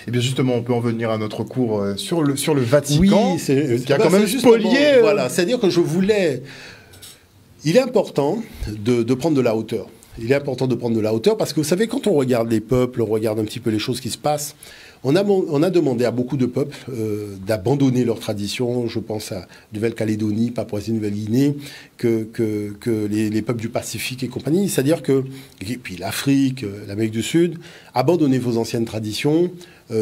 Et bien justement, on peut en venir à notre cours sur le Vatican, oui, qui a quand même spolié... Voilà, c'est-à-dire que je voulais... Il est important de prendre de la hauteur. Il est important de prendre de la hauteur parce que vous savez, quand on regarde les peuples, on regarde un petit peu les choses qui se passent, on a demandé à beaucoup de peuples d'abandonner leurs traditions. Je pense à Nouvelle-Calédonie, Papouasie-Nouvelle-Guinée, que les peuples du Pacifique et compagnie. C'est-à-dire que, et puis l'Afrique, l'Amérique du Sud, abandonnez vos anciennes traditions,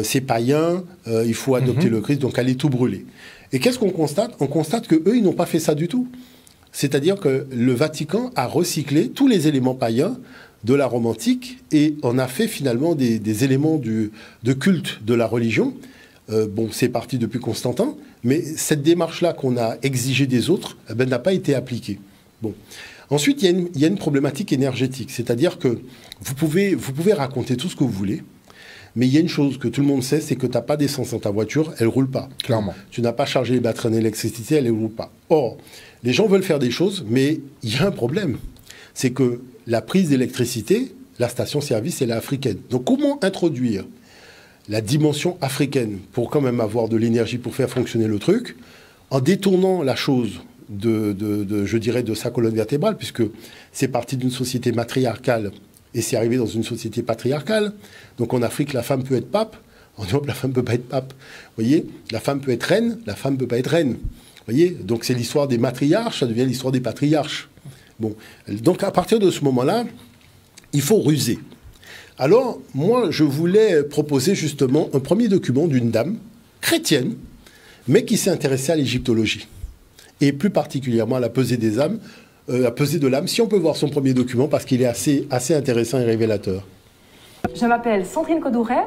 c'est païen, il faut adopter le Christ, donc allez tout brûler. Et qu'est-ce qu'on constate? On constate qu'eux, ils n'ont pas fait ça du tout. C'est-à-dire que le Vatican a recyclé tous les éléments païens de la Rome antique et on a fait finalement des éléments de culte de la religion. Bon, c'est parti depuis Constantin, mais cette démarche-là qu'on a exigée des autres n'a pas été appliquée. Bon. Ensuite, il y a une problématique énergétique, c'est-à-dire que vous pouvez raconter tout ce que vous voulez, mais il y a une chose que tout le monde sait, c'est que tu n'as pas d'essence dans ta voiture, elle ne roule pas. Clairement. Tu n'as pas chargé les batteries en électricité, elle ne roule pas. Or, les gens veulent faire des choses, mais il y a un problème. C'est que la prise d'électricité, la station-service, elle est africaine. Donc comment introduire la dimension africaine pour quand même avoir de l'énergie pour faire fonctionner le truc, en détournant la chose je dirais, de sa colonne vertébrale, puisque c'est parti d'une société matriarcale et c'est arrivé dans une société patriarcale. Donc en Afrique, la femme peut être pape. En Europe, la femme ne peut pas être pape. Vous voyez, la femme peut être reine, la femme ne peut pas être reine. Vous voyez, donc c'est l'histoire des matriarches, ça devient l'histoire des patriarches. Bon, donc à partir de ce moment-là, il faut ruser. Alors, moi, je voulais proposer justement un premier document d'une dame chrétienne, mais qui s'est intéressée à l'égyptologie. Et plus particulièrement à la pesée des âmes, la pesée de l'âme, si on peut voir son premier document, parce qu'il est assez intéressant et révélateur. Je m'appelle Sandrine Codouret.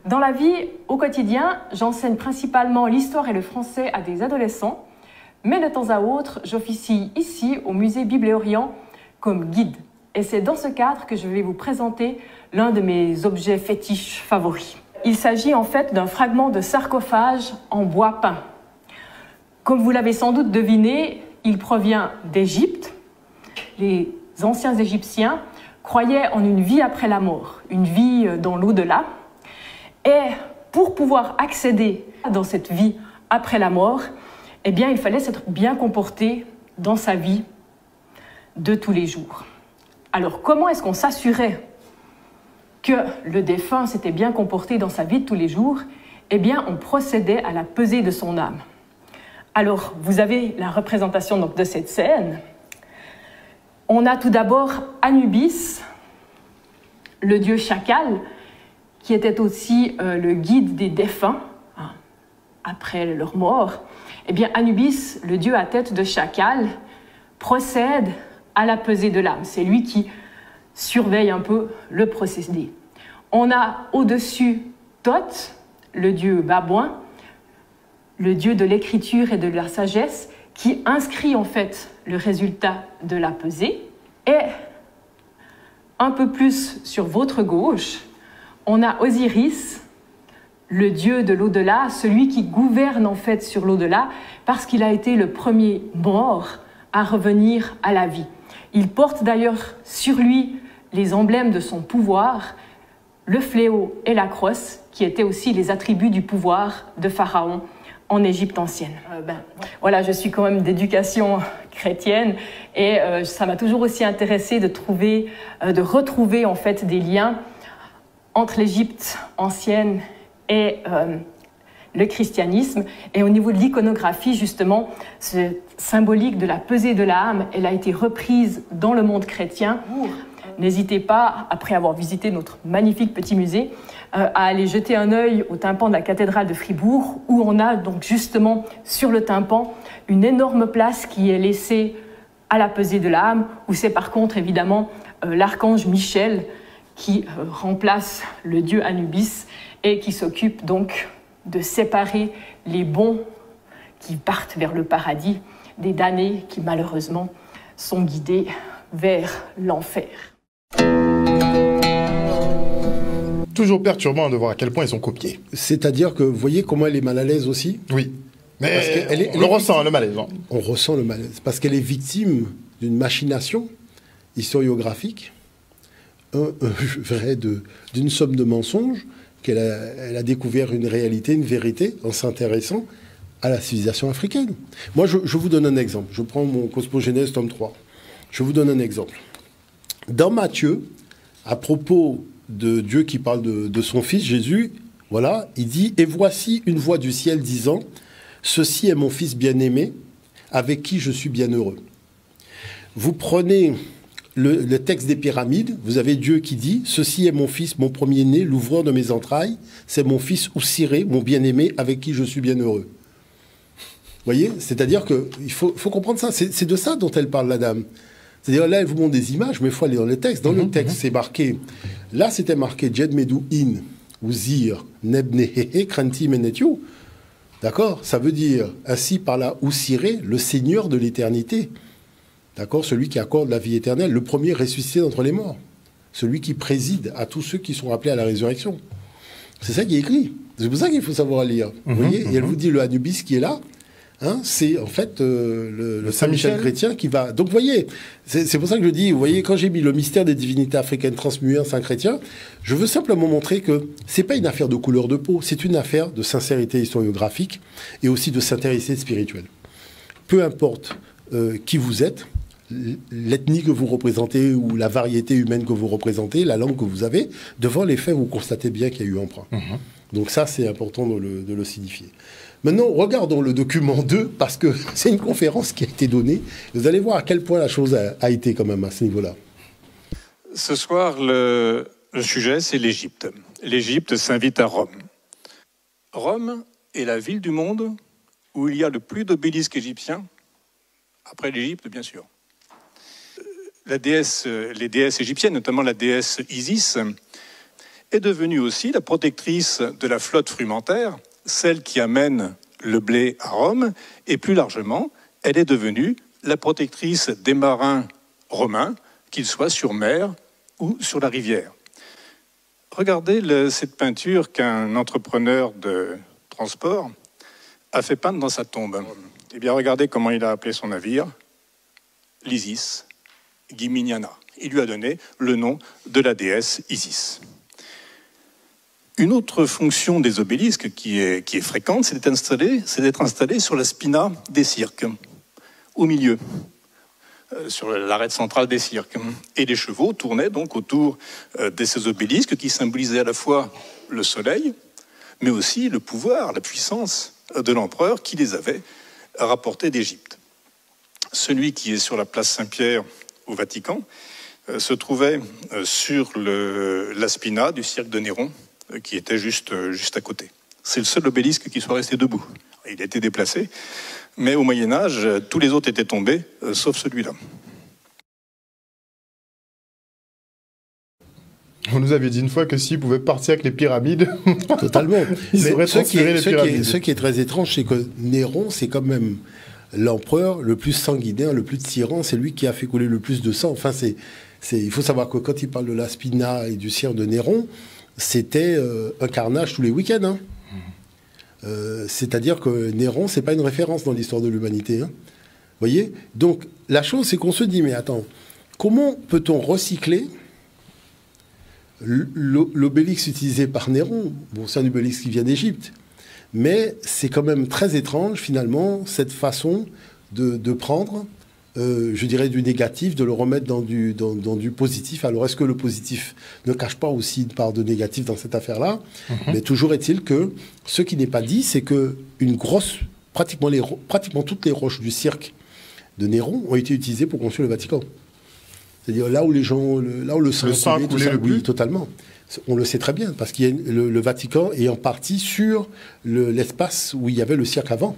Dans la vie, au quotidien, j'enseigne principalement l'histoire et le français à des adolescents, mais de temps à autre, j'officie ici au musée Bible et Orient comme guide. Et c'est dans ce cadre que je vais vous présenter l'un de mes objets fétiches favoris. Il s'agit en fait d'un fragment de sarcophage en bois peint. Comme vous l'avez sans doute deviné, il provient d'Égypte. Les anciens Égyptiens croyaient en une vie après la mort, une vie dans l'au-delà. Et pour pouvoir accéder dans cette vie après la mort, eh bien, il fallait s'être bien comporté dans sa vie de tous les jours. Alors, comment est-ce qu'on s'assurait que le défunt s'était bien comporté dans sa vie de tous les jours? Eh bien, on procédait à la pesée de son âme. Alors, vous avez la représentation donc, de cette scène. On a tout d'abord Anubis, le dieu chacal, qui était aussi le guide des défunts, après leur mort. Eh bien, Anubis, le dieu à tête de chacal, procède à la pesée de l'âme. C'est lui qui surveille un peu le procédé. On a au-dessus Thoth, le dieu babouin, le dieu de l'écriture et de la sagesse, qui inscrit en fait le résultat de la pesée. Et un peu plus sur votre gauche, on a Osiris, le dieu de l'au-delà, celui qui gouverne en fait sur l'au-delà, parce qu'il a été le premier mort à revenir à la vie. Il porte d'ailleurs sur lui les emblèmes de son pouvoir, le fléau et la crosse, qui étaient aussi les attributs du pouvoir de Pharaon en Égypte ancienne. Voilà, je suis quand même d'éducation chrétienne et ça m'a toujours aussi intéressé de retrouver en fait des liens entre l'Égypte ancienne et le christianisme. Et au niveau de l'iconographie, justement, cette symbolique de la pesée de l'âme, elle a été reprise dans le monde chrétien. N'hésitez pas, après avoir visité notre magnifique petit musée, à aller jeter un œil au tympan de la cathédrale de Fribourg, où on a donc justement sur le tympan une énorme place qui est laissée à la pesée de l'âme, où c'est par contre évidemment l'archange Michel qui remplace le dieu Anubis et qui s'occupe donc de séparer les bons qui partent vers le paradis des damnés qui malheureusement sont guidés vers l'enfer. Toujours perturbant de voir à quel point ils sont copiés. C'est-à-dire que vous voyez comment elle est mal à l'aise aussi? Oui. Mais on ressent le malaise. Hein. On ressent le malaise. Parce qu'elle est victime d'une machination historiographique, d'une somme de mensonges, elle a découvert une réalité, une vérité, en s'intéressant à la civilisation africaine. Moi, je vous donne un exemple. Je prends mon Cosmogénèse, tome 3. Je vous donne un exemple. Dans Matthieu, à propos de Dieu qui parle de son Fils, Jésus, voilà, il dit « Et voici une voix du ciel disant, ceci est mon Fils bien-aimé, avec qui je suis bienheureux. » Vous prenez le texte des pyramides, vous avez Dieu qui dit « Ceci est mon Fils, mon premier-né, l'ouvreur de mes entrailles, c'est mon Fils Oussiré, mon bien-aimé, avec qui je suis bienheureux. » Vous voyez? C'est-à-dire qu'il faut comprendre ça. C'est de ça dont elle parle, la dame. C'est-à-dire, là, elle vous montre des images, mais il faut aller dans le texte. Dans le texte, c'est marqué... Là, c'était marqué « Jed Medou In, Ouzir, Nebnehehe, Krenti Menetio ». D'accord? Ça veut dire « Ainsi par là, Oussiré, le Seigneur de l'éternité ». D'accord? Celui qui accorde la vie éternelle, le premier ressuscité d'entre les morts. Celui qui préside à tous ceux qui sont appelés à la résurrection. C'est ça qui est écrit. C'est pour ça qu'il faut savoir lire. Vous voyez? Et elle vous dit le Anubis qui est là, hein, c'est en fait le Saint-Michel chrétien qui va... Donc vous voyez, c'est pour ça que je dis, vous voyez, quand j'ai mis le mystère des divinités africaines transmuées en Saint chrétien, je veux simplement montrer que c'est pas une affaire de couleur de peau, c'est une affaire de sincérité historiographique et aussi de sincérité spirituelle. Peu importe qui vous êtes, l'ethnie que vous représentez ou la variété humaine que vous représentez, la langue que vous avez, devant les faits, vous constatez bien qu'il y a eu emprunt. Donc ça, c'est important de le signifier. Maintenant, regardons le document 2, parce que c'est une conférence qui a été donnée. Vous allez voir à quel point la chose a été quand même à ce niveau-là. Ce soir, le sujet, c'est l'Égypte. L'Égypte s'invite à Rome. Rome est la ville du monde où il y a le plus d'obélisques égyptiens, après l'Égypte, bien sûr. Les déesses égyptiennes, notamment la déesse Isis, est devenue aussi la protectrice de la flotte frumentaire, celle qui amène le blé à Rome, et plus largement, elle est devenue la protectrice des marins romains, qu'ils soient sur mer ou sur la rivière. Regardez cette peinture qu'un entrepreneur de transport a fait peindre dans sa tombe. Eh bien, regardez comment il a appelé son navire, l'Isis Giminiana. Il lui a donné le nom de la déesse Isis. Une autre fonction des obélisques qui est fréquente, c'est d'être installé sur la spina des cirques, au milieu, sur l'arête centrale des cirques. Et les chevaux tournaient donc autour de ces obélisques qui symbolisaient à la fois le soleil, mais aussi le pouvoir, la puissance de l'empereur qui les avait rapportés d'Égypte. Celui qui est sur la place Saint-Pierre au Vatican se trouvait sur la spina du cirque de Néron, qui était juste à côté. C'est le seul obélisque qui soit resté debout. Il a été déplacé, mais au Moyen-Âge, tous les autres étaient tombés, sauf celui-là. On nous avait dit une fois que s'ils pouvaient partir avec les pyramides... Totalement. Ils auraient transféré les pyramides. Ce qui est très étrange, c'est que Néron, c'est quand même l'empereur le plus sanguinaire, le plus tyran, c'est lui qui a fait couler le plus de sang. Enfin, il faut savoir que quand il parle de la spina et du cirque de Néron, c'était un carnage tous les week-ends. Hein. C'est-à-dire que Néron, c'est pas une référence dans l'histoire de l'humanité. Hein. Vous voyez? Donc, la chose, c'est qu'on se dit, mais attends, comment peut-on recycler l'obélisque utilisé par Néron? Bon, c'est un obélisque qui vient d'Égypte. Mais c'est quand même très étrange, finalement, cette façon de prendre, je dirais, du négatif, de le remettre dans du positif. Alors, est-ce que le positif ne cache pas aussi une part de négatif dans cette affaire-là? Mais toujours est-il que ce qui n'est pas dit, c'est que pratiquement toutes les roches du cirque de Néron ont été utilisées pour construire le Vatican. C'est-à-dire là où les gens, là où le sang a coulé le plus. Oui, totalement. On le sait très bien, parce qu'il y a le Vatican est en partie sur l'espace où il y avait le cirque avant.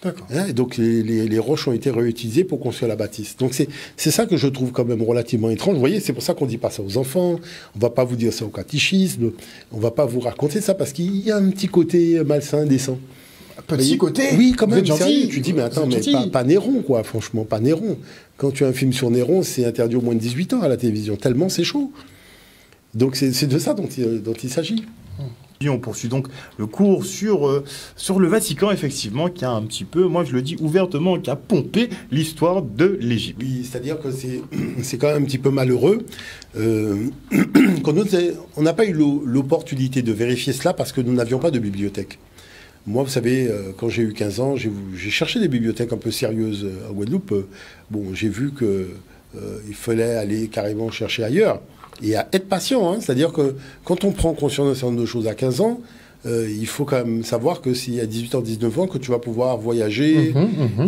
D'accord. Et donc les roches ont été réutilisées pour construire la bâtisse. Donc c'est ça que je trouve quand même relativement étrange. Vous voyez, c'est pour ça qu'on ne dit pas ça aux enfants. On ne va pas vous dire ça au catéchisme. On ne va pas vous raconter ça parce qu'il y a un petit côté malsain, indécent. Petit côté. Oui, quand même. Vous êtes gentil. Tu dis, mais attends, mais pas Néron, quoi. Franchement, pas Néron. Quand tu as un film sur Néron, c'est interdit au moins de 18 ans à la télévision. Tellement c'est chaud. Donc c'est de ça dont il s'agit. Et on poursuit donc le cours sur le Vatican, effectivement, qui a un petit peu, moi je le dis ouvertement, qui a pompé l'histoire de l'Égypte. Oui, c'est-à-dire que c'est quand même un petit peu malheureux. On n'a pas eu l'opportunité de vérifier cela parce que nous n'avions pas de bibliothèque. Moi, vous savez, quand j'ai eu 15 ans, j'ai cherché des bibliothèques un peu sérieuses à Guadeloupe. Bon, j'ai vu qu'il fallait aller carrément chercher ailleurs. Et à être patient, hein, c'est-à-dire que quand on prend conscience d'un certain nombre de choses à 15 ans, il faut quand même savoir que s'il y a 18 ans, 19 ans, que tu vas pouvoir voyager.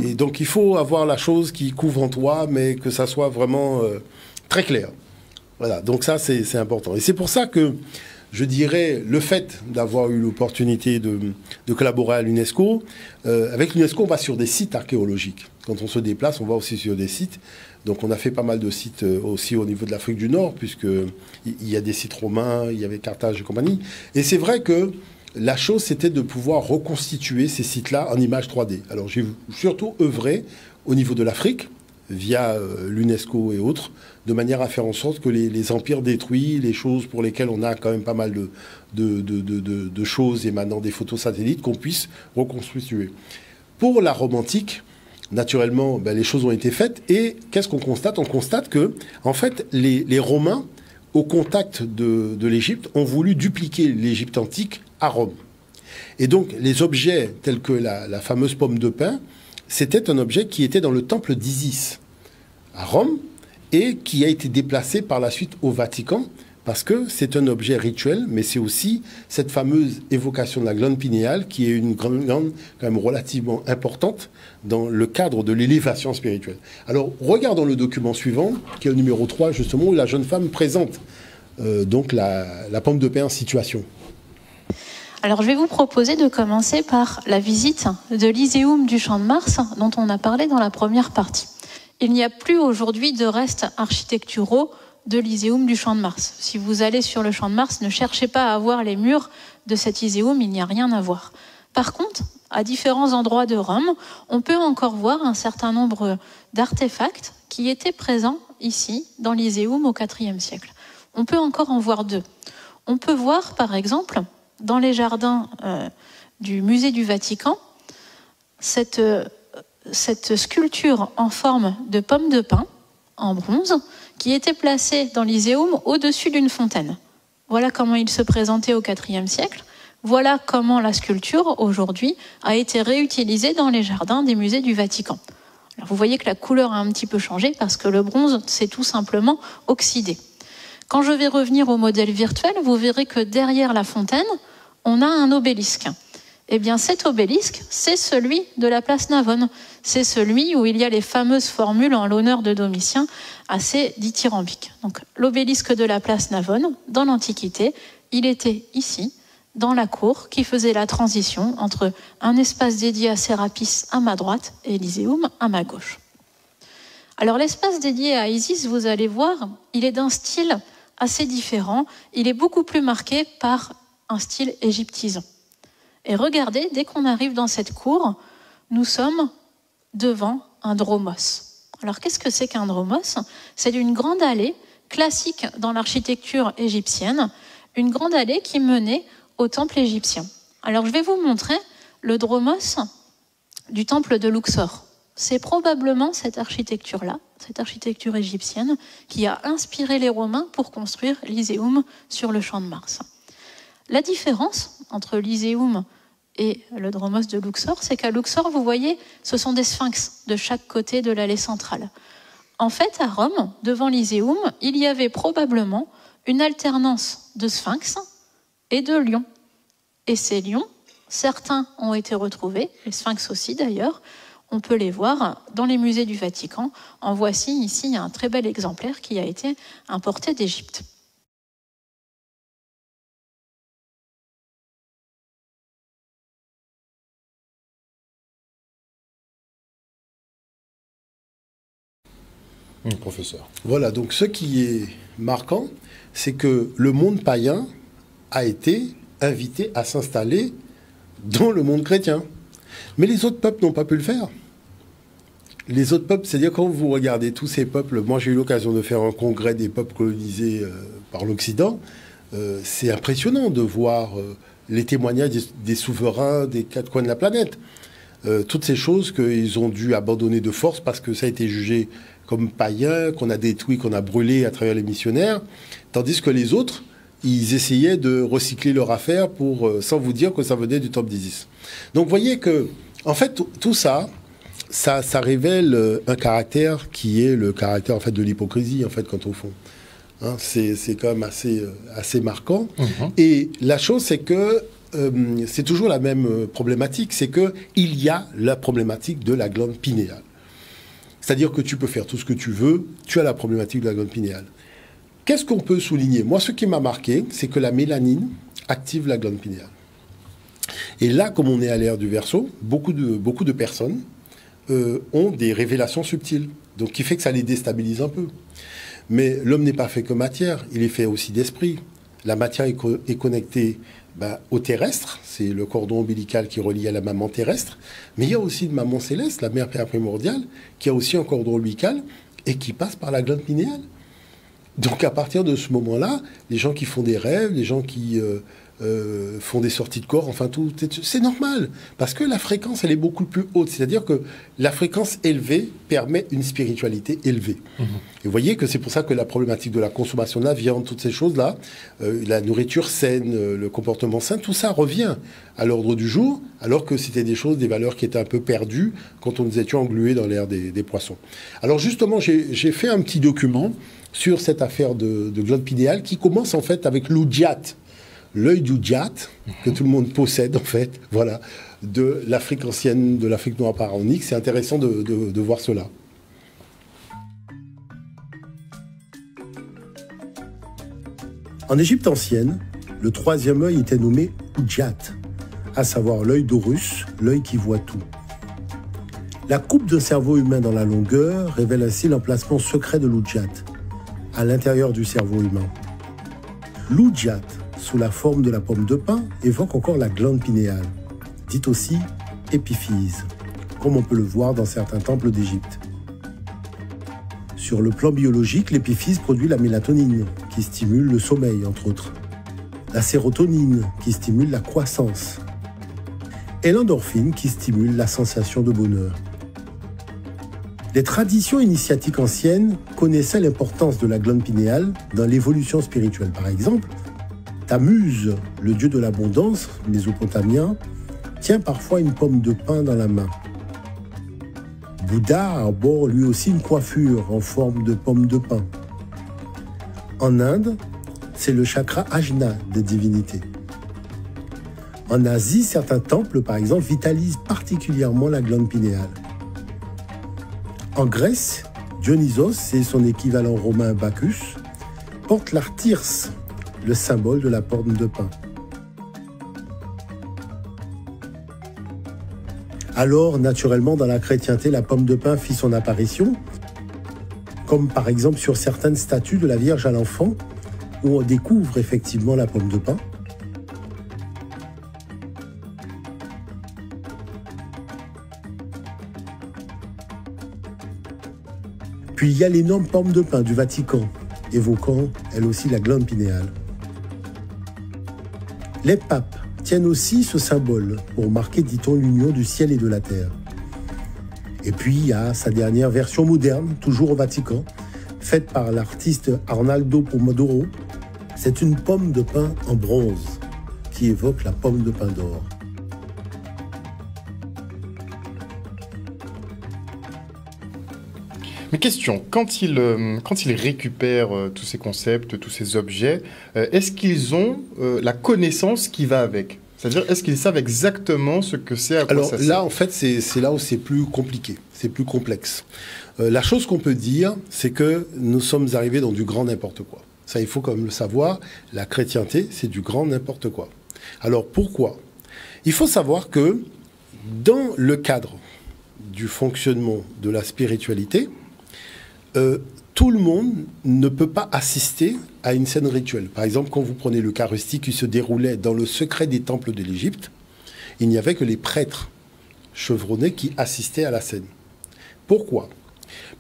Et donc, il faut avoir la chose qui couvre en toi, mais que ça soit vraiment très clair. Voilà, donc ça, c'est important. Et c'est pour ça que je dirais, le fait d'avoir eu l'opportunité de collaborer à l'UNESCO, avec l'UNESCO, on va sur des sites archéologiques. Quand on se déplace, on va aussi sur des sites. Donc on a fait pas mal de sites aussi au niveau de l'Afrique du Nord, puisqu'il y a des sites romains, il y avait Carthage et compagnie. Et c'est vrai que la chose, c'était de pouvoir reconstituer ces sites-là en images 3D. Alors j'ai surtout œuvré au niveau de l'Afrique, via l'UNESCO et autres, de manière à faire en sorte que les empires détruits, les choses pour lesquelles on a quand même pas mal de choses émanant des photos satellites, qu'on puisse reconstituer. Pour la Rome antique, naturellement, les choses ont été faites. Et qu'est-ce qu'on constate? On constate que, en fait, les Romains, au contact de l'Égypte, ont voulu dupliquer l'Égypte antique à Rome. Et donc, les objets tels que la fameuse pomme de pin, c'était un objet qui était dans le temple d'Isis à Rome et qui a été déplacé par la suite au Vatican parce que c'est un objet rituel, mais c'est aussi cette fameuse évocation de la glande pinéale qui est une glande quand même relativement importante dans le cadre de l'élévation spirituelle. Alors, regardons le document suivant, qui est le numéro 3, justement, où la jeune femme présente donc la pomme de pin en situation. Alors, je vais vous proposer de commencer par la visite de l'Iséum du Champ de Mars, dont on a parlé dans la première partie. Il n'y a plus aujourd'hui de restes architecturaux de l'Iséum du Champ de Mars. Si vous allez sur le Champ de Mars, ne cherchez pas à voir les murs de cet Iséum, il n'y a rien à voir. Par contre, à différents endroits de Rome, on peut encore voir un certain nombre d'artefacts qui étaient présents ici, dans l'Iséum, au IVe siècle. On peut encore en voir deux. On peut voir, par exemple, dans les jardins du musée du Vatican, cette sculpture en forme de pomme de pin, en bronze, qui était placée dans l'Iséum au-dessus d'une fontaine. Voilà comment il se présentait au IVe siècle. Voilà comment la sculpture, aujourd'hui, a été réutilisée dans les jardins des musées du Vatican. Alors vous voyez que la couleur a un petit peu changé parce que le bronze s'est tout simplement oxydé. Quand je vais revenir au modèle virtuel, vous verrez que derrière la fontaine, on a un obélisque. Eh bien, cet obélisque, c'est celui de la place Navone. C'est celui où il y a les fameuses formules en l'honneur de Domitien, assez dithyrambiques. Donc, l'obélisque de la place Navone, dans l'Antiquité, il était ici, dans la cour, qui faisait la transition entre un espace dédié à Sérapis à ma droite et l'Iséum à ma gauche. Alors, l'espace dédié à Isis, vous allez voir, il est d'un style assez différent. Il est beaucoup plus marqué par un style égyptisant. Et regardez, dès qu'on arrive dans cette cour, nous sommes devant un dromos. Alors qu'est-ce que c'est qu'un dromos? C'est une grande allée classique dans l'architecture égyptienne, une grande allée qui menait au temple égyptien. Alors je vais vous montrer le dromos du temple de Luxor. C'est probablement cette architecture-là, cette architecture égyptienne, qui a inspiré les Romains pour construire l'Iséum sur le Champ de Mars. La différence entre l'Iséum et le dromos de Luxor, c'est qu'à Luxor, vous voyez, ce sont des sphinx de chaque côté de l'allée centrale. En fait, à Rome, devant l'Iséum, il y avait probablement une alternance de sphinx et de lions. Et ces lions, certains ont été retrouvés, les sphinx aussi d'ailleurs, on peut les voir dans les musées du Vatican. En voici ici un très bel exemplaire qui a été importé d'Égypte. Professeur. Voilà, donc ce qui est marquant, c'est que le monde païen a été invité à s'installer dans le monde chrétien. Mais les autres peuples n'ont pas pu le faire. Les autres peuples, c'est-à-dire quand vous regardez tous ces peuples, moi j'ai eu l'occasion de faire un congrès des peuples colonisés par l'Occident, c'est impressionnant de voir les témoignages des souverains des quatre coins de la planète. Toutes ces choses qu'ils ont dû abandonner de force parce que ça a été jugé comme païen, qu'on a détruit, qu'on a brûlé à travers les missionnaires, tandis que les autres, ils essayaient de recycler leur affaire sans vous dire que ça venait du temple d'Isis. Donc vous voyez que, en fait, tout ça, ça révèle un caractère qui est le caractère en fait, de l'hypocrisie, en fait, quand au fond. Hein, c'est quand même assez marquant. Et la chose, c'est que c'est toujours la même problématique, c'est qu'il y a la problématique de la glande pinéale. C'est-à-dire que tu peux faire tout ce que tu veux, tu as la problématique de la glande pinéale. Qu'est-ce qu'on peut souligner? Moi, ce qui m'a marqué, c'est que la mélanine active la glande pinéale. Et là, comme on est à l'ère du Verseau, beaucoup de personnes ont des révélations subtiles, donc qui fait que ça les déstabilise un peu. Mais l'homme n'est pas fait que matière, il est fait aussi d'esprit. La matière est connectée au terrestre, c'est le cordon ombilical qui relie à la maman terrestre, mais il y a aussi une maman céleste, la mère primordiale, qui a aussi un cordon ombilical et qui passe par la glande pinéale. Donc à partir de ce moment-là, les gens qui font des rêves, les gens qui font des sorties de corps, enfin tout, c'est normal, parce que la fréquence, elle est beaucoup plus haute. C'est-à-dire que la fréquence élevée permet une spiritualité élevée. Et vous voyez que c'est pour ça que la problématique de la consommation de la viande, toutes ces choses-là, la nourriture saine, le comportement sain, tout ça revient à l'ordre du jour, alors que c'était des choses, des valeurs qui étaient un peu perdues quand nous étions englués dans l'ère des poissons. Alors justement, j'ai fait un petit document sur cette affaire de glande pinéale qui commence en fait avec l'Udjat, l'œil du Djat, que tout le monde possède en fait, voilà, de l'Afrique ancienne, de l'Afrique noire pharaonique. C'est intéressant de voir cela. En Égypte ancienne, le troisième œil était nommé Udjat, à savoir l'œil d'Horus, l'œil qui voit tout. La coupe d'un cerveau humain dans la longueur révèle ainsi l'emplacement secret de l'Udjat, à l'intérieur du cerveau humain. L'Udjat, sous la forme de la pomme de pin, évoque encore la glande pinéale, dite aussi épiphyse, comme on peut le voir dans certains temples d'Égypte. Sur le plan biologique, l'épiphyse produit la mélatonine, qui stimule le sommeil, entre autres, la sérotonine, qui stimule la croissance, et l'endorphine, qui stimule la sensation de bonheur. Les traditions initiatiques anciennes connaissaient l'importance de la glande pinéale dans l'évolution spirituelle. Par exemple, Tammuz, le dieu de l'abondance mésopotamien, tient parfois une pomme de pin dans la main. Bouddha arbore lui aussi une coiffure en forme de pomme de pin. En Inde, c'est le chakra Ajna des divinités. En Asie, certains temples, par exemple, vitalisent particulièrement la glande pinéale. En Grèce, Dionysos et son équivalent romain Bacchus portent l'artyrse, le symbole de la pomme de pin. Alors, naturellement, dans la chrétienté, la pomme de pin fit son apparition, comme par exemple sur certaines statues de la Vierge à l'enfant, où on découvre effectivement la pomme de pin. Puis il y a l'énorme pomme de pin du Vatican, évoquant elle aussi la glande pinéale. Les papes tiennent aussi ce symbole pour marquer, dit-on, l'union du ciel et de la terre. Et puis il y a sa dernière version moderne, toujours au Vatican, faite par l'artiste Arnaldo Pomodoro. C'est une pomme de pin en bronze qui évoque la pomme de pin d'or. Mais question, quand ils récupèrent tous ces concepts, tous ces objets, est-ce qu'ils ont la connaissance qui va avec? C'est-à-dire, est-ce qu'ils savent exactement ce que c'est, à quoi ça sert? Alors là, en fait, c'est là où c'est plus compliqué, c'est plus complexe. La chose qu'on peut dire, c'est que nous sommes arrivés dans du grand n'importe quoi. Ça, il faut quand même le savoir, la chrétienté, c'est du grand n'importe quoi. Alors pourquoi? Il faut savoir que dans le cadre du fonctionnement de la spiritualité, tout le monde ne peut pas assister à une scène rituelle. Par exemple, quand vous prenez l'Eucharistie qui se déroulait dans le secret des temples de l'Égypte, il n'y avait que les prêtres chevronnés qui assistaient à la scène. Pourquoi ?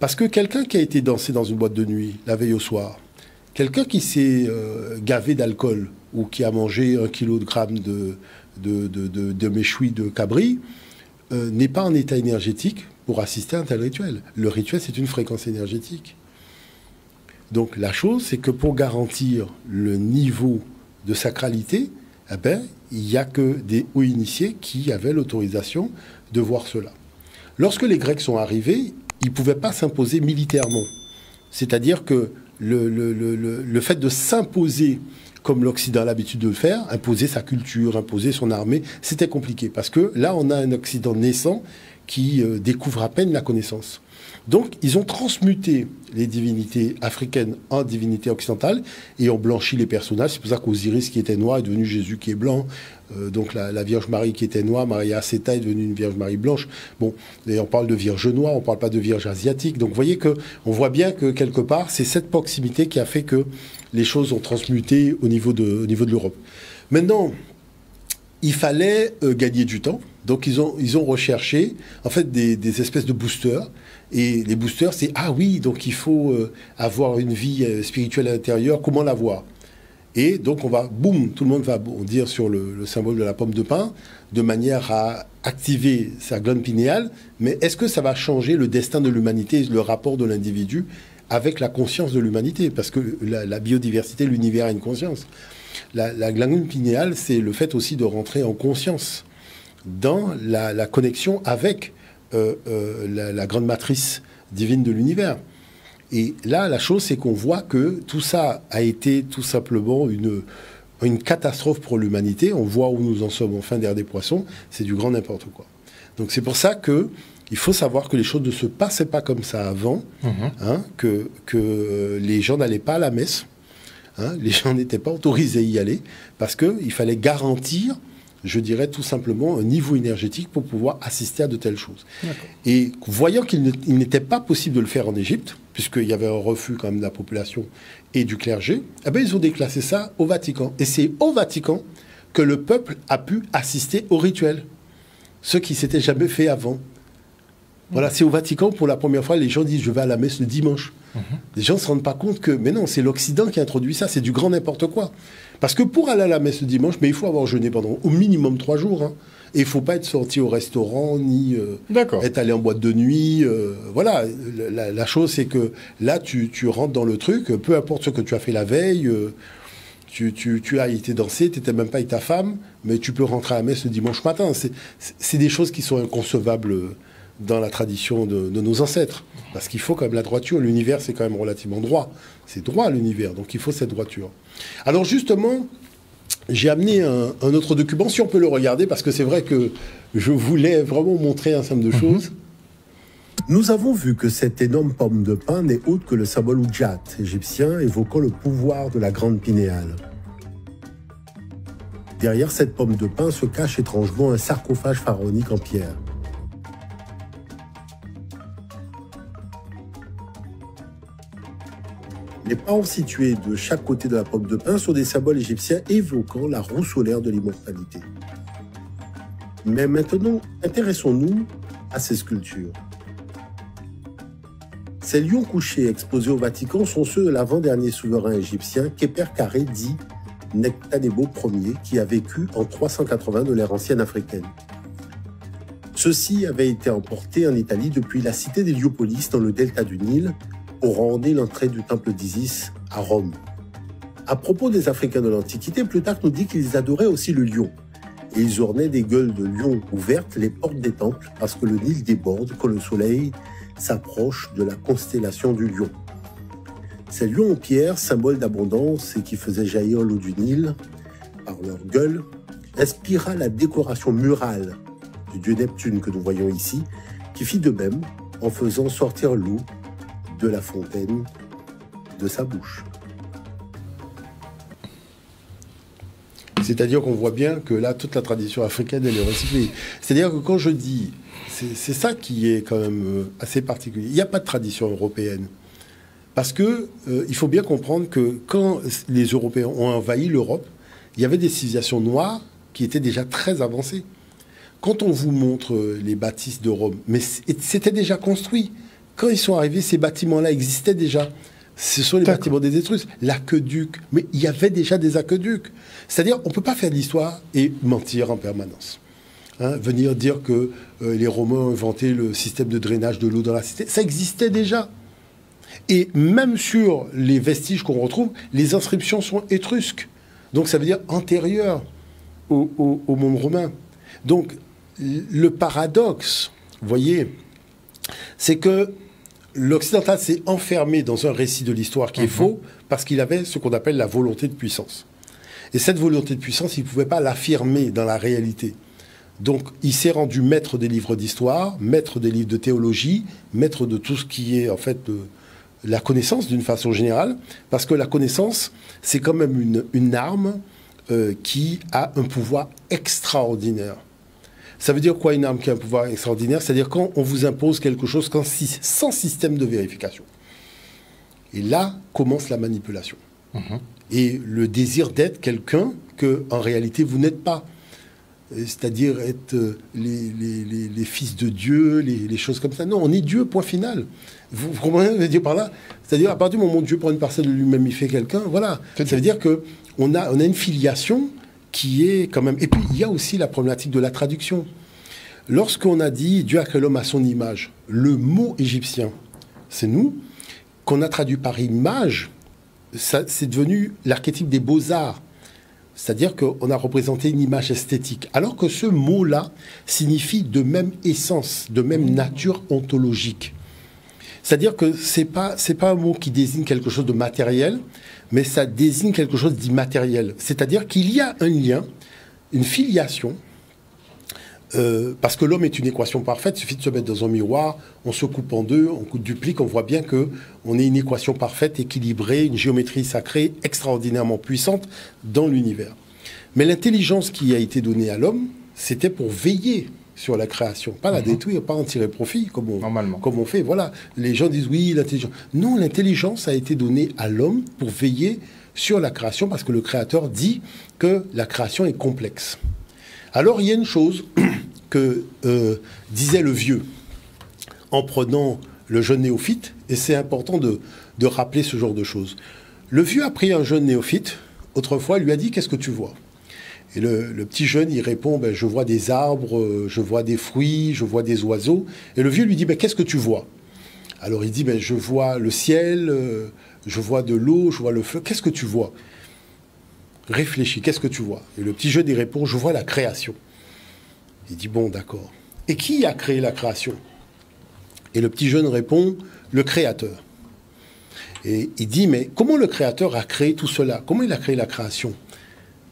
Parce que quelqu'un qui a été dansé dans une boîte de nuit la veille au soir, quelqu'un qui s'est gavé d'alcool ou qui a mangé 1 kilogramme de méchoui de cabri, n'est pas en état énergétique pour assister à un tel rituel. Le rituel, c'est une fréquence énergétique. Donc la chose, c'est que pour garantir le niveau de sacralité, eh ben, il n'y a que des hauts initiés qui avaient l'autorisation de voir cela. Lorsque les Grecs sont arrivés, ils ne pouvaient pas s'imposer militairement. C'est-à-dire que le fait de s'imposer comme l'Occident a l'habitude de le faire, imposer sa culture, imposer son armée, c'était compliqué. Parce que là, on a un Occident naissant qui découvre à peine la connaissance. Donc, ils ont transmuté les divinités africaines en divinités occidentales et ont blanchi les personnages. C'est pour ça qu'Osiris, qui était noir, est devenu Jésus qui est blanc. Donc, la Vierge Marie qui était noire, Maria Asceta, est devenue une Vierge Marie blanche. Bon, et on parle de Vierge noire, on ne parle pas de Vierge asiatique. Donc, vous voyez on voit bien que, quelque part, c'est cette proximité qui a fait que les choses ont transmuté au niveau de l'Europe. Maintenant, il fallait gagner du temps. Donc, ils ont recherché, en fait, des espèces de boosters. Et les boosters, c'est « Ah oui, donc il faut avoir une vie spirituelle à l'intérieur, comment l'avoir ?» Et donc, boum, tout le monde va bondir sur le symbole de la pomme de pin, de manière à activer sa glande pinéale. Mais est-ce que ça va changer le destin de l'humanité, le rapport de l'individu avec la conscience de l'humanité? Parce que la biodiversité, l'univers a une conscience. La glande pinéale, c'est le fait aussi de rentrer en conscience dans la connexion avec la grande matrice divine de l'univers. Et là, la chose, c'est qu'on voit que tout ça a été tout simplement une catastrophe pour l'humanité. On voit où nous en sommes en fin d'ère des poissons. C'est du grand n'importe quoi. Donc c'est pour ça que il faut savoir que les choses ne se passaient pas comme ça avant, que les gens n'allaient pas à la messe, les gens n'étaient pas autorisés à y aller, parce qu'il fallait garantir, je dirais tout simplement, un niveau énergétique pour pouvoir assister à de telles choses. Et voyant qu'il n'était pas possible de le faire en Égypte, puisqu'il y avait un refus quand même de la population et du clergé, eh bien, ils ont déclassé ça au Vatican. Et c'est au Vatican que le peuple a pu assister au rituel, ce qui ne s'était jamais fait avant. Voilà, c'est au Vatican, pour la première fois, les gens disent « je vais à la messe le dimanche ». Les gens ne se rendent pas compte que, mais non, c'est l'Occident qui a introduit ça, c'est du grand n'importe quoi. Parce que pour aller à la messe le dimanche, mais il faut avoir jeûné pendant au minimum 3 jours. Et il ne faut pas être sorti au restaurant, ni être allé en boîte de nuit. Voilà, la chose, c'est que là, tu rentres dans le truc, peu importe ce que tu as fait la veille, tu as été danser, tu n'étais même pas avec ta femme, mais tu peux rentrer à la messe le dimanche matin. C'est des choses qui sont inconcevables dans la tradition de nos ancêtres. Parce qu'il faut quand même la droiture. L'univers, c'est quand même relativement droit. C'est droit, l'univers. Donc, il faut cette droiture. Alors, justement, j'ai amené un autre document, si on peut le regarder, parce que c'est vrai que je voulais vraiment montrer un certain nombre de choses. Nous avons vu que cette énorme pomme de pin n'est autre que le symbole Oudjat égyptien, évoquant le pouvoir de la grande pinéale. Derrière cette pomme de pin se cache étrangement un sarcophage pharaonique en pierre. Les pans situés de chaque côté de la pomme de pin sont des symboles égyptiens évoquant la roue solaire de l'immortalité. Mais maintenant, intéressons-nous à ces sculptures. Ces lions couchés exposés au Vatican sont ceux de l'avant-dernier souverain égyptien, Khéper-Khâré, dit Nectanebo Ier, qui a vécu en 380 de l'ère ancienne africaine. Ceux-ci avaient été emportés en Italie depuis la cité d'Héliopolis dans le delta du Nil, pour orner l'entrée du temple d'Isis à Rome. À propos des Africains de l'Antiquité, Plutarque nous dit qu'ils adoraient aussi le lion. Et ils ornaient des gueules de lion ouvertes les portes des temples parce que le Nil déborde quand le soleil s'approche de la constellation du lion. Ces lions en pierre, symbole d'abondance et qui faisaient jaillir l'eau du Nil par leur gueule, inspira la décoration murale du dieu Neptune que nous voyons ici, qui fit de même en faisant sortir l'eau de la fontaine de sa bouche. C'est-à-dire qu'on voit bien que là, toute la tradition africaine, elle est recyclée. C'est-à-dire que quand je dis, c'est ça qui est quand même assez particulier. Il n'y a pas de tradition européenne. Parce que il faut bien comprendre que quand les Européens ont envahi l'Europe, il y avait des civilisations noires qui étaient déjà très avancées. Quand on vous montre les bâtisses de Rome, mais c'était déjà construit. Quand ils sont arrivés, ces bâtiments-là existaient déjà. Ce sont les bâtiments des Étrusques. L'aqueduc, mais il y avait déjà des aqueducs. C'est-à-dire, on ne peut pas faire de l'histoire et mentir en permanence. Hein, venir dire que les Romains ont inventé le système de drainage de l'eau dans la cité, ça existait déjà. Et même sur les vestiges qu'on retrouve, les inscriptions sont étrusques. Donc ça veut dire antérieur au monde romain. Donc le paradoxe, vous voyez, c'est que l'occidental s'est enfermé dans un récit de l'histoire qui est faux parce qu'il avait ce qu'on appelle la volonté de puissance. Et cette volonté de puissance, il ne pouvait pas l'affirmer dans la réalité. Donc il s'est rendu maître des livres d'histoire, maître des livres de théologie, maître de tout ce qui est en fait la connaissance d'une façon générale, parce que la connaissance, c'est quand même une arme qui a un pouvoir extraordinaire. Ça veut dire quoi une arme qui a un pouvoir extraordinaire? C'est-à-dire quand on vous impose quelque chose sans système de vérification. Et là commence la manipulation. Et le désir d'être quelqu'un que, en réalité, vous n'êtes pas. C'est-à-dire être les fils de Dieu, les choses comme ça. Non, on est Dieu, point final. Vous comprenez ce que je veux dire par là? C'est-à-dire, à partir du moment où Dieu prend une parcelle de lui-même, il fait quelqu'un, voilà. Ça veut dire qu'on a une filiation qui est quand même... Et puis, il y a aussi la problématique de la traduction. Lorsqu'on a dit « Dieu a créé l'homme à son image », le mot égyptien, c'est nous, qu'on a traduit par image, c'est devenu l'archétype des beaux-arts. C'est-à-dire qu'on a représenté une image esthétique. Alors que ce mot-là signifie de même essence, de même nature ontologique. C'est-à-dire que c'est pas un mot qui désigne quelque chose de matériel, mais ça désigne quelque chose d'immatériel. C'est-à-dire qu'il y a un lien, une filiation, parce que l'homme est une équation parfaite, il suffit de se mettre dans un miroir, on se coupe en deux, on duplique, on voit bien qu'on est une équation parfaite, équilibrée, une géométrie sacrée extraordinairement puissante dans l'univers. Mais l'intelligence qui a été donnée à l'homme, c'était pour veiller sur la création, pas la détruire, pas en tirer profit, comme on fait. Voilà. Les gens disent oui, l'intelligence. Non, l'intelligence a été donnée à l'homme pour veiller sur la création, parce que le Créateur dit que la création est complexe. Alors, il y a une chose que disait le vieux en prenant le jeune néophyte, et c'est important de rappeler ce genre de choses. Le vieux a pris un jeune néophyte, autrefois, il lui a dit « Qu'est-ce que tu vois ?» Et le petit jeune, il répond « Je vois des arbres, je vois des fruits, je vois des oiseaux. » Et le vieux lui dit « Qu'est-ce que tu vois ?» Alors il dit « Je vois le ciel, je vois de l'eau, je vois le feu. Qu'est-ce que tu vois ?» Réfléchis, qu'est-ce que tu vois? Et le petit jeune, il répond « Je vois la création. » Il dit « Bon, d'accord. Et qui a créé la création ?» Et le petit jeune répond « Le Créateur. » Et il dit « Mais comment le Créateur a créé tout cela? Comment il a créé la création ?»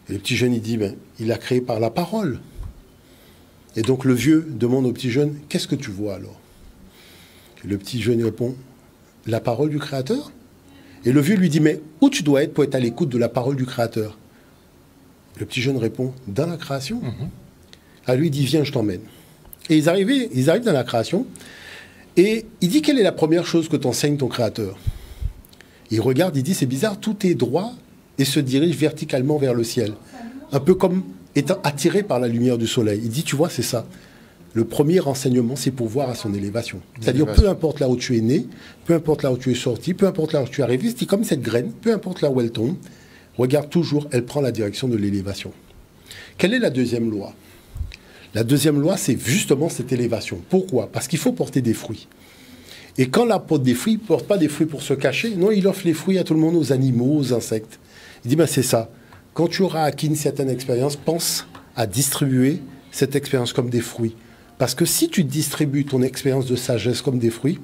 Et le petit jeune, il dit « Il a créé par la parole. » Et donc le vieux demande au petit jeune « Qu'est-ce que tu vois alors ?» Et le petit jeune répond « La parole du Créateur. » Et le vieux lui dit « Mais où tu dois être pour être à l'écoute de la parole du Créateur ?» Le petit jeune répond « Dans la création. » Alors lui, il dit « Viens, je t'emmène. » Et ils arrivent dans la création, et il dit « Quelle est la première chose que t'enseigne ton Créateur ?» Il regarde, il dit « C'est bizarre, tout est droit et se dirige verticalement vers le ciel. » Un peu comme étant attiré par la lumière du soleil. Il dit « Tu vois, c'est ça. Le premier enseignement, c'est pour voir à son élévation. » C'est-à-dire, peu importe là où tu es né, peu importe là où tu es sorti, peu importe là où tu es arrivé, c'est comme cette graine, peu importe là où elle tombe, regarde toujours, elle prend la direction de l'élévation. Quelle est la deuxième loi? La deuxième loi, c'est justement cette élévation. Pourquoi? Parce qu'il faut porter des fruits. Et quand l'arbre porte des fruits, il ne porte pas des fruits pour se cacher. Non, il offre les fruits à tout le monde, aux animaux, aux insectes. Il dit, c'est ça. Quand tu auras acquis une certaine expérience, pense à distribuer cette expérience comme des fruits. Parce que si tu distribues ton expérience de sagesse comme des fruits,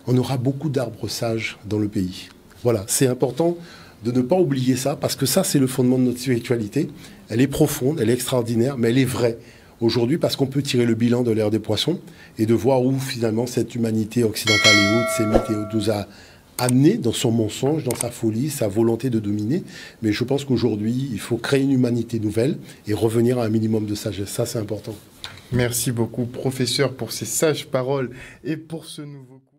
on aura beaucoup d'arbres sages dans le pays. Voilà, c'est important de ne pas oublier ça, parce que ça, c'est le fondement de notre spiritualité. Elle est profonde, elle est extraordinaire, mais elle est vraie aujourd'hui, parce qu'on peut tirer le bilan de l'ère des poissons et de voir où, finalement, cette humanité occidentale et haute, sémite et haute, nous a amené dans son mensonge, dans sa folie, sa volonté de dominer. Mais je pense qu'aujourd'hui, il faut créer une humanité nouvelle et revenir à un minimum de sagesse. Ça, c'est important. Merci beaucoup, professeur, pour ces sages paroles et pour ce nouveau cours.